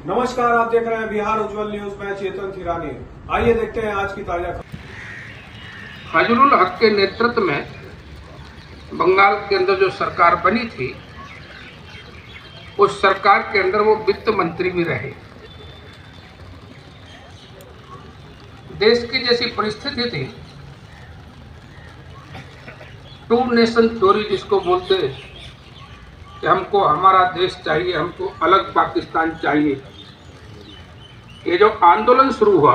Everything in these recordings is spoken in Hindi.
नमस्कार, आप देख रहे हैं बिहार उज्जवल न्यूज। मैं चेतन थिरानी। आइए देखते हैं आज की ताजा खबर। फजलुल हक के नेतृत्व में बंगाल के अंदर जो सरकार बनी थी, उस सरकार के अंदर वो वित्त मंत्री भी रहे। देश की जैसी परिस्थिति थी, टू नेशन थ्योरी जिसको बोलते हैं कि हमको हमारा देश चाहिए, हमको अलग पाकिस्तान चाहिए, ये जो आंदोलन शुरू हुआ,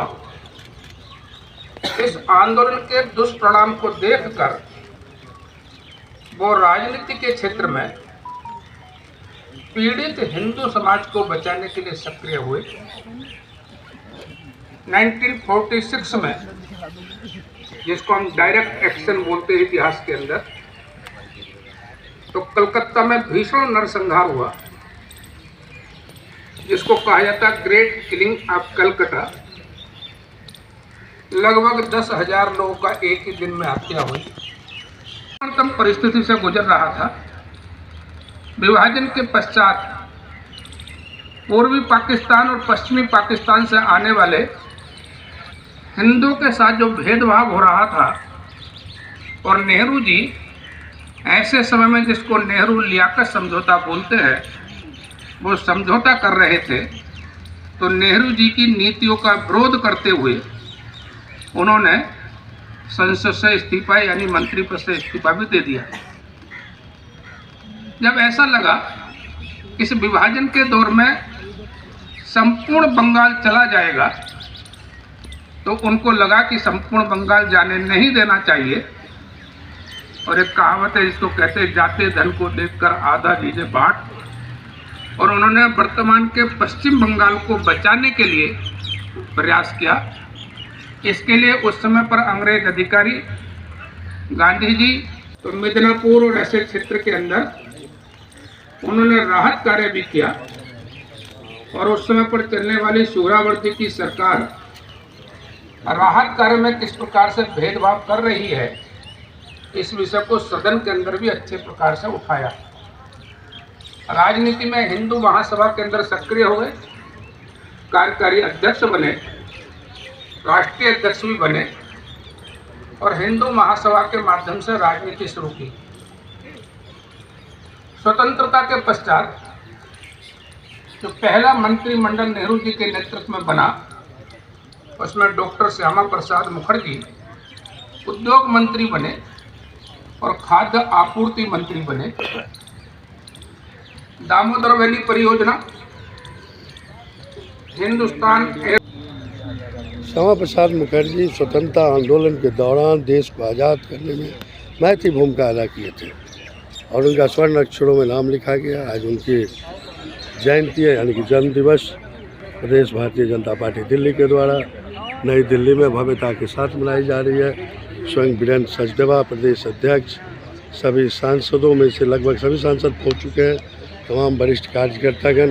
इस आंदोलन के दुष्परिणाम को देखकर वो राजनीति के क्षेत्र में पीड़ित हिंदू समाज को बचाने के लिए सक्रिय हुए। 1946 में, जिसको हम डायरेक्ट एक्शन बोलते हैं इतिहास के अंदर, तो कलकत्ता में भीषण नरसंहार हुआ, जिसको कहा जाता ग्रेट किलिंग ऑफ कलकत्ता। लगभग 10,000 लोगों का एक ही दिन में हत्या हुई। कम परिस्थिति से गुजर रहा था। विभाजन के पश्चात पूर्वी पाकिस्तान और पश्चिमी पाकिस्तान से आने वाले हिंदुओं के साथ जो भेदभाव हो रहा था, और नेहरू जी ऐसे समय में, जिसको नेहरू लियाकत समझौता बोलते हैं, वो समझौता कर रहे थे, तो नेहरू जी की नीतियों का विरोध करते हुए उन्होंने संसद से इस्तीफा यानी मंत्री पद से इस्तीफा भी दे दिया। जब ऐसा लगा इस विभाजन के दौर में संपूर्ण बंगाल चला जाएगा, तो उनको लगा कि संपूर्ण बंगाल जाने नहीं देना चाहिए। और एक कहावत है जिसको कहते हैं, जाते धन को देखकर आधा दीजिए बांट। और उन्होंने वर्तमान के पश्चिम बंगाल को बचाने के लिए प्रयास किया। इसके लिए उस समय पर अंग्रेज अधिकारी गांधी जी तो मिदनापुर और ऐसे क्षेत्र के अंदर उन्होंने राहत कार्य भी किया। और उस समय पर चलने वाली सुहरावर्दी की सरकार राहत कार्य में किस प्रकार से भेदभाव कर रही है, इस विषय को सदन के अंदर भी अच्छे प्रकार से उठाया। राजनीति में हिंदू महासभा के अंदर सक्रिय हो गए, कार्यकारी अध्यक्ष बने, राष्ट्रीय अध्यक्ष भी बने, और हिंदू महासभा के माध्यम से राजनीति शुरू की। स्वतंत्रता के पश्चात जो पहला मंत्रिमंडल नेहरू जी के नेतृत्व में बना, उसमें डॉक्टर श्यामा प्रसाद मुखर्जी उद्योग मंत्री बने और खाद्य आपूर्ति मंत्री बने। दामोदर वैली परियोजना, हिंदुस्तान। श्यामा प्रसाद मुखर्जी स्वतंत्रता आंदोलन के दौरान देश को आज़ाद करने में महत्वपूर्ण भूमिका अदा किए थे और उनका स्वर्ण अक्षरों में नाम लिखा गया। आज उनकी जयंती है, यानी कि जन्म दिवस प्रदेश भारतीय जनता पार्टी दिल्ली के द्वारा नई दिल्ली में भव्यता के साथ मनाई जा रही है। स्वयं वीरेंद्र सचदेवा प्रदेश अध्यक्ष, सभी सांसदों में से लगभग सभी सांसद पहुँच चुके हैं। तमाम वरिष्ठ कार्यकर्तागण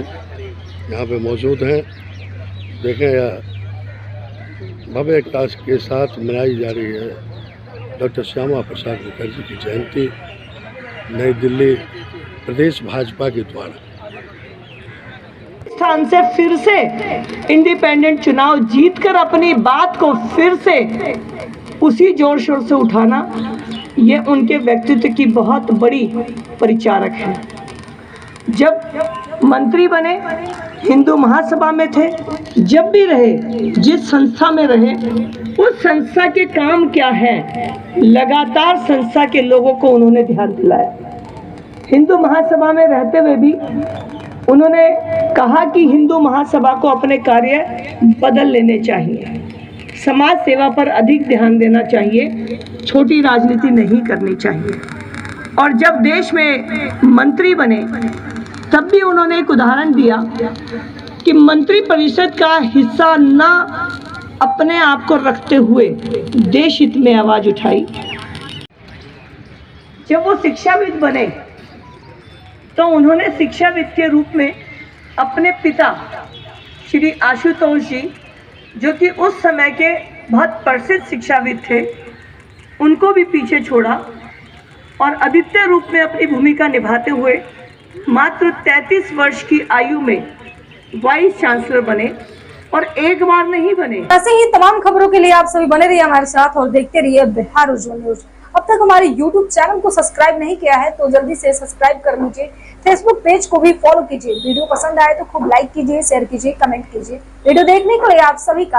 यहाँ पे मौजूद हैं। देखें, यह भव्य एकता के साथ मनाई जा रही है डॉक्टर श्यामा प्रसाद मुखर्जी की जयंती नई दिल्ली प्रदेश भाजपा के द्वारा। स्थान से फिर से इंडिपेंडेंट चुनाव जीतकर अपनी बात को फिर से उसी जोर शोर से उठाना, ये उनके व्यक्तित्व की बहुत बड़ी परिचारक है। जब मंत्री बने, हिंदू महासभा में थे, जब भी रहे, जिस संस्था में रहे, उस संस्था के काम क्या है, लगातार संस्था के लोगों को उन्होंने ध्यान दिलाया। हिंदू महासभा में रहते हुए भी उन्होंने कहा कि हिंदू महासभा को अपने कार्य बदल लेने चाहिए, समाज सेवा पर अधिक ध्यान देना चाहिए, छोटी राजनीति नहीं करनी चाहिए। और जब देश में मंत्री बने, तब भी उन्होंने एक उदाहरण दिया कि मंत्री परिषद का हिस्सा न अपने आप को रखते हुए देश हित में आवाज उठाई। जब वो शिक्षाविद बने, तो उन्होंने शिक्षाविद के रूप में अपने पिता श्री आशुतोष जी, जो कि उस समय के बहुत प्रसिद्ध शिक्षाविद थे, उनको भी पीछे छोड़ा और अद्वितीय रूप में अपनी भूमिका निभाते हुए मात्र 33 वर्ष की आयु में वाइस चांसलर बने, और एक बार नहीं बने। ऐसे ही तमाम खबरों के लिए आप सभी बने रहिए हमारे साथ और देखते रहिए बिहार उज्जवल न्यूज। अब तक हमारे YouTube चैनल को सब्सक्राइब नहीं किया है तो जल्दी से सब्सक्राइब कर लीजिए। फेसबुक पेज को भी फॉलो कीजिए। वीडियो पसंद आए तो खूब लाइक कीजिए, शेयर कीजिए, कमेंट कीजिए। वीडियो देखने के लिए आप सभी का